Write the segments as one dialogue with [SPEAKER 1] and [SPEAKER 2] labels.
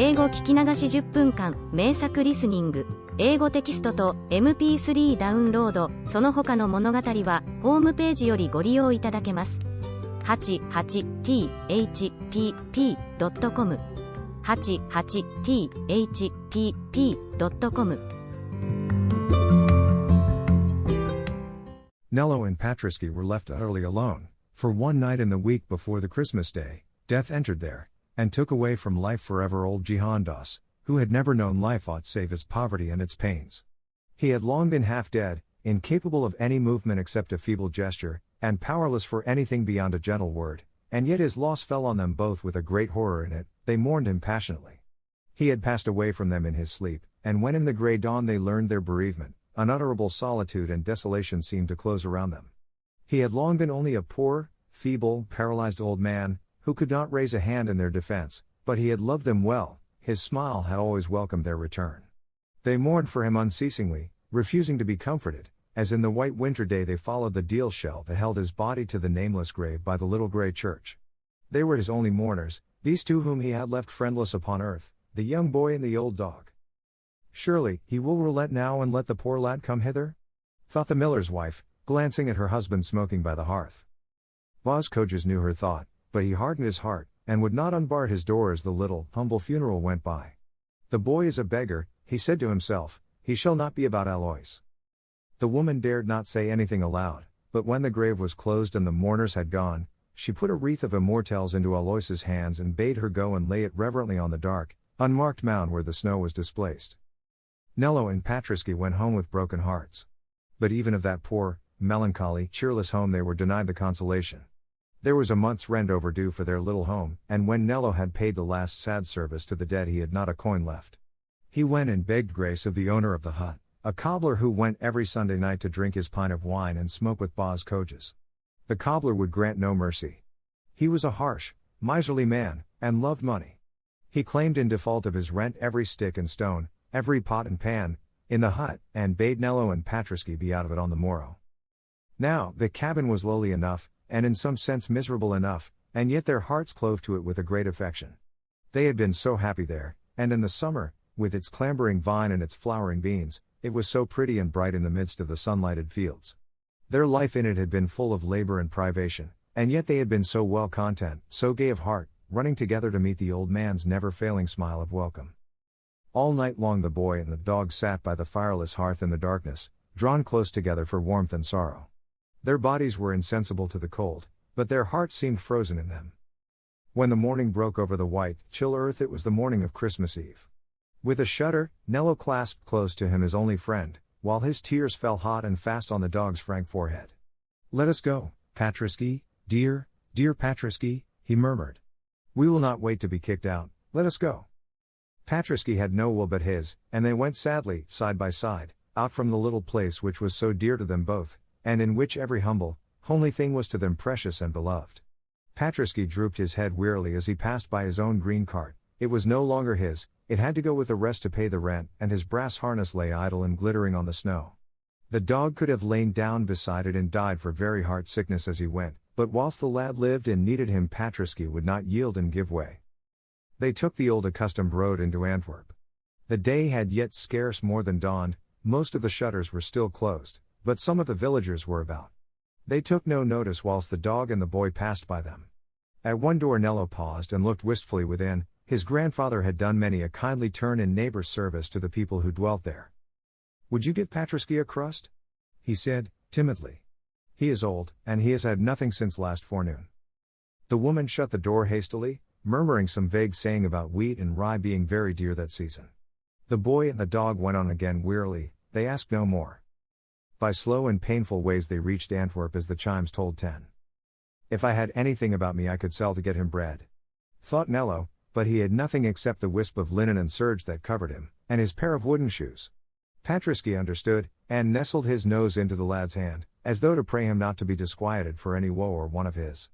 [SPEAKER 1] 英語聞き流し10分間、名作リスニング、英語テキストと MP3 ダウンロード、その他の物語は、ホームページよりご利用いただけます。88thpp.com 88thpp.com
[SPEAKER 2] Nello and Patriski were left utterly alone. For one night in the week before the Christmas day, death entered there, and took away from life forever old Jihandas, who had never known life aught save its poverty and its pains. He had long been half dead, incapable of any movement except a feeble gesture, and powerless for anything beyond a gentle word, and yet his loss fell on them both with a great horror in it. They mourned him passionately. He had passed away from them in his sleep, and when in the grey dawn they learned their bereavement, unutterable solitude and desolation seemed to close around them. He had long been only a poor, feeble, paralyzed old man, who could not raise a hand in their defense, but he had loved them well, his smile had always welcomed their return. They mourned for him unceasingly, refusing to be comforted, as in the white winter day they followed the deal shell that held his body to the nameless grave by the little grey church. They were his only mourners, these two whom he had left friendless upon earth, the young boy and the old dog. Surely, he will relent now and let the poor lad come hither? Thought the miller's wife, glancing at her husband smoking by the hearth. Boz Coges knew her thought, but he hardened his heart, and would not unbar his door as the little, humble funeral went by. The boy is a beggar, he said to himself, he shall not be about Alois. The woman dared not say anything aloud, but when the grave was closed and the mourners had gone, she put a wreath of immortelles into Alois's hands and bade her go and lay it reverently on the dark, unmarked mound where the snow was displaced. Nello and Patriski went home with broken hearts. But even of that poor, melancholy, cheerless home they were denied the consolation. There was a month's rent overdue for their little home, and when Nello had paid the last sad service to the dead he had not a coin left. He went and begged grace of the owner of the hut, a cobbler who went every Sunday night to drink his pint of wine and smoke with Boz Coges. The cobbler would grant no mercy. He was a harsh, miserly man, and loved money. He claimed in default of his rent every stick and stone, every pot and pan, in the hut, and bade Nello and Patriski be out of it on the morrow. Now, the cabin was lowly enough, and in some sense miserable enough, and yet their hearts clove to it with a great affection. They had been so happy there, and in the summer, with its clambering vine and its flowering beans, it was so pretty and bright in the midst of the sunlighted fields. Their life in it had been full of labor and privation, and yet they had been so well content, so gay of heart, running together to meet the old man's never-failing smile of welcome. All night long the boy and the dog sat by the fireless hearth in the darkness, drawn close together for warmth and sorrow. Their bodies were insensible to the cold, but their hearts seemed frozen in them. When the morning broke over the white, chill earth, it was the morning of Christmas Eve. With a shudder, Nello clasped close to him his only friend, while his tears fell hot and fast on the dog's frank forehead. "Let us go, Patriski, dear, dear Patriski," he murmured. "We will not wait to be kicked out, let us go." Patriski had no will but his, and they went sadly, side by side, out from the little place which was so dear to them both, and in which every humble, homely thing was to them precious and beloved. Patriski drooped his head wearily as he passed by his own green cart. It was no longer his, it had to go with the rest to pay the rent, and his brass harness lay idle and glittering on the snow. The dog could have lain down beside it and died for very heart sickness as he went, but whilst the lad lived and needed him Patriski would not yield and give way. They took the old accustomed road into Antwerp. The day had yet scarce more than dawned, most of the shutters were still closed, but some of the villagers were about. They took no notice whilst the dog and the boy passed by them. At one door Nello paused and looked wistfully within. His grandfather had done many a kindly turn in neighbor's service to the people who dwelt there. "Would you give Patriski a crust?" he said, timidly. "He is old, and he has had nothing since last forenoon." The woman shut the door hastily, murmuring some vague saying about wheat and rye being very dear that season. The boy and the dog went on again wearily, they asked no more. By slow and painful ways they reached Antwerp as the chimes told 10. "If I had anything about me I could sell to get him bread," thought Nello, but he had nothing except the wisp of linen and serge that covered him, and his pair of wooden shoes. Patriski understood, and nestled his nose into the lad's hand, as though to pray him not to be disquieted for any woe or one of his.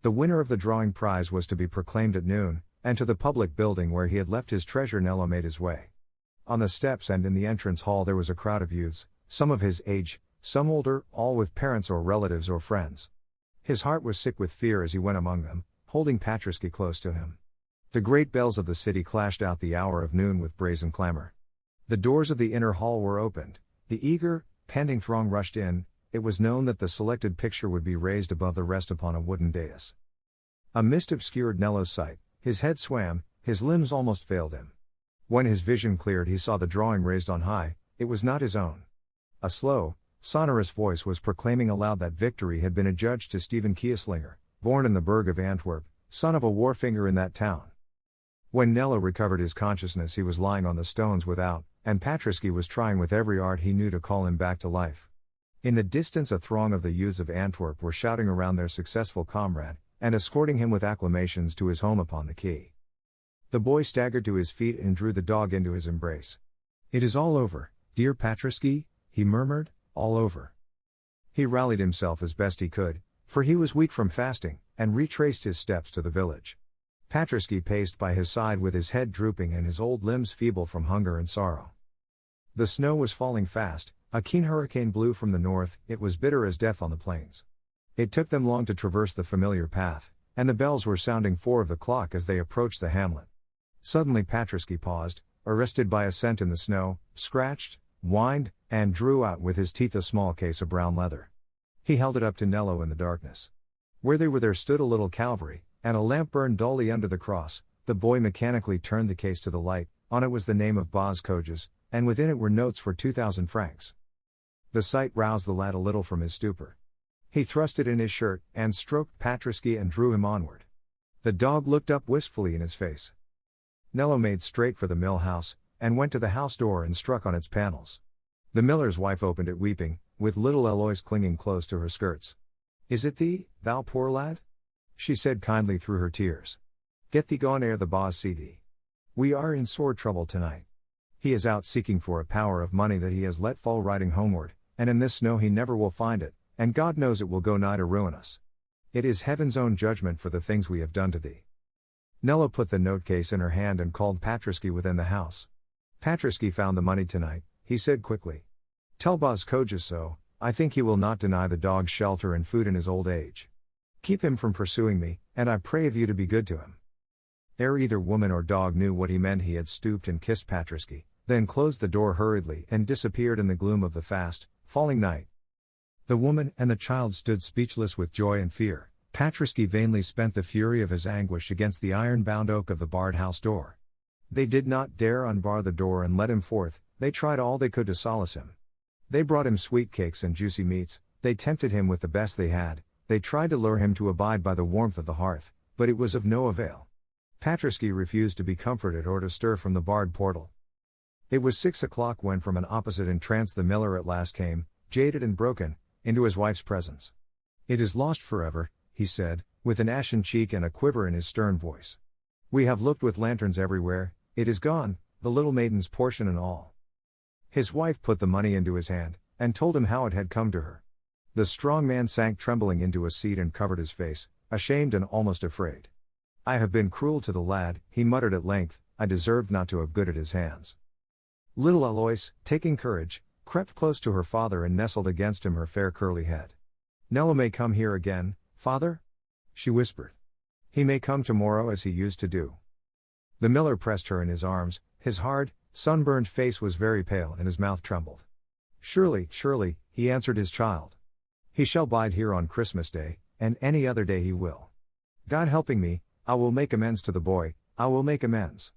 [SPEAKER 2] The winner of the drawing prize was to be proclaimed at noon, and to the public building where he had left his treasure Nello made his way. On the steps and in the entrance hall there was a crowd of youths, some of his age, some older, all with parents or relatives or friends. His heart was sick with fear as he went among them, holding Patriski close to him. The great bells of the city clashed out the hour of noon with brazen clamor. The doors of the inner hall were opened, the eager, panting throng rushed in. It was known that the selected picture would be raised above the rest upon a wooden dais. A mist obscured Nello's sight, his head swam, his limbs almost failed him. When his vision cleared, he saw the drawing raised on high. It was not his own. A slow, sonorous voice was proclaiming aloud that victory had been adjudged to Stephen Kieslinger, born in the burg of Antwerp, son of a wharfinger in that town. When Nello recovered his consciousness, he was lying on the stones without, and Patriski was trying with every art he knew to call him back to life. In the distance, a throng of the youths of Antwerp were shouting around their successful comrade, and escorting him with acclamations to his home upon the quay. The boy staggered to his feet and drew the dog into his embrace. "It is all over, dear Patriski," he murmured, "all over." He rallied himself as best he could, for he was weak from fasting, and retraced his steps to the village. Patriski paced by his side with his head drooping and his old limbs feeble from hunger and sorrow. The snow was falling fast, a keen hurricane blew from the north, it was bitter as death on the plains. It took them long to traverse the familiar path, and the bells were sounding 4 of the clock as they approached the hamlet. Suddenly Patriski paused, arrested by a scent in the snow, scratched, whined, and drew out with his teeth a small case of brown leather. He held it up to Nello in the darkness. Where they were there stood a little Calvary, and a lamp burned dully under the cross. The boy mechanically turned the case to the light. On it was the name of Boz Kojas, and within it were notes for 2,000 francs. The sight roused the lad a little from his stupor. He thrust it in his shirt, and stroked Patriski and drew him onward. The dog looked up wistfully in his face. Nello made straight for the mill house, and went to the house door and struck on its panels. The miller's wife opened it weeping, with little Eloise clinging close to her skirts. "Is it thee, thou poor lad?" she said kindly through her tears. "Get thee gone ere the boss see thee. We are in sore trouble tonight. He is out seeking for a power of money that he has let fall riding homeward, and in this snow he never will find it, and God knows it will go nigh to ruin us. It is heaven's own judgment for the things we have done to thee." Nello put the note case in her hand and called Patriski within the house. "Patriski found the money tonight," he said quickly. "Tell Boz Kojas so. I think he will not deny the dog shelter and food in his old age. Keep him from pursuing me, and I pray of you to be good to him." Ere either woman or dog knew what he meant, he had stooped and kissed Patriski, then closed the door hurriedly and disappeared in the gloom of the fast, falling night. The woman and the child stood speechless with joy and fear. Patriski vainly spent the fury of his anguish against the iron-bound oak of the barred house door. They did not dare unbar the door and let him forth. They tried all they could to solace him. They brought him sweet cakes and juicy meats, they tempted him with the best they had, they tried to lure him to abide by the warmth of the hearth, but it was of no avail. Patriski refused to be comforted or to stir from the barred portal. It was 6 o'clock when from an opposite entrance the miller at last came, jaded and broken, into his wife's presence. "It is lost forever," he said, with an ashen cheek and a quiver in his stern voice. "We have looked with lanterns everywhere, it is gone, the little maiden's portion and all." His wife put the money into his hand, and told him how it had come to her. The strong man sank trembling into a seat and covered his face, ashamed and almost afraid. "I have been cruel to the lad," he muttered at length, "I deserved not to have good at his hands." Little Eloise, taking courage, crept close to her father and nestled against him her fair curly head. "Nello may come here again, father?" she whispered. "He may come tomorrow as he used to do." The miller pressed her in his arms, his hard, sunburned face was very pale and his mouth trembled. "Surely, surely," he answered his child. "He shall bide here on Christmas Day, and any other day he will. God helping me, I will make amends to the boy, I will make amends."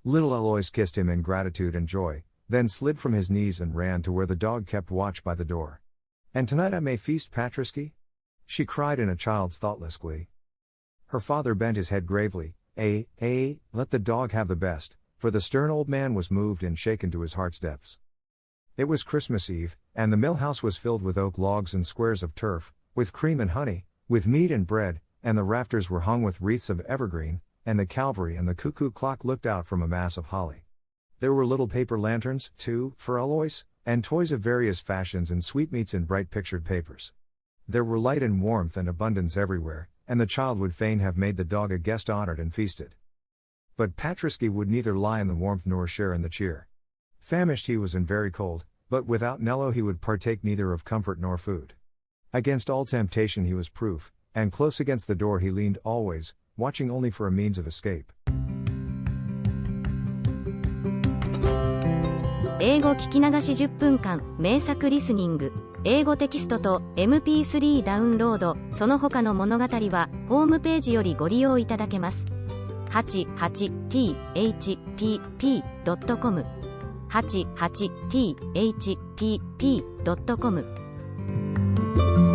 [SPEAKER 2] Little Eloise kissed him in gratitude and joy, then slid from his knees and ran to where the dog kept watch by the door. "And tonight I may feast, Patriski?" she cried in a child's thoughtless glee. Her father bent his head gravely. Let the dog have the best," for the stern old man was moved and shaken to his heart's depths. It was Christmas Eve, and the mill house was filled with oak logs and squares of turf, with cream and honey, with meat and bread, and the rafters were hung with wreaths of evergreen, and the Calvary and the cuckoo clock looked out from a mass of holly. There were little paper lanterns, too, for Eloise, and toys of various fashions and sweetmeats in bright pictured papers. There were light and warmth and abundance everywhere, and the child would fain have made the dog a guest honored and feasted. But Patriski would neither lie in the warmth nor share in the cheer. Famished he was and very cold, but without Nello he would partake neither of comfort nor food. Against all temptation he was proof, and close against the door he leaned always, watching only for a means of escape.
[SPEAKER 1] 英語聞き流し10分間、名作リスニング、英語テキストと MP3 ダウンロード、その他の物語は、ホームページよりご利用いただけます。88thpp.com 88thpp.com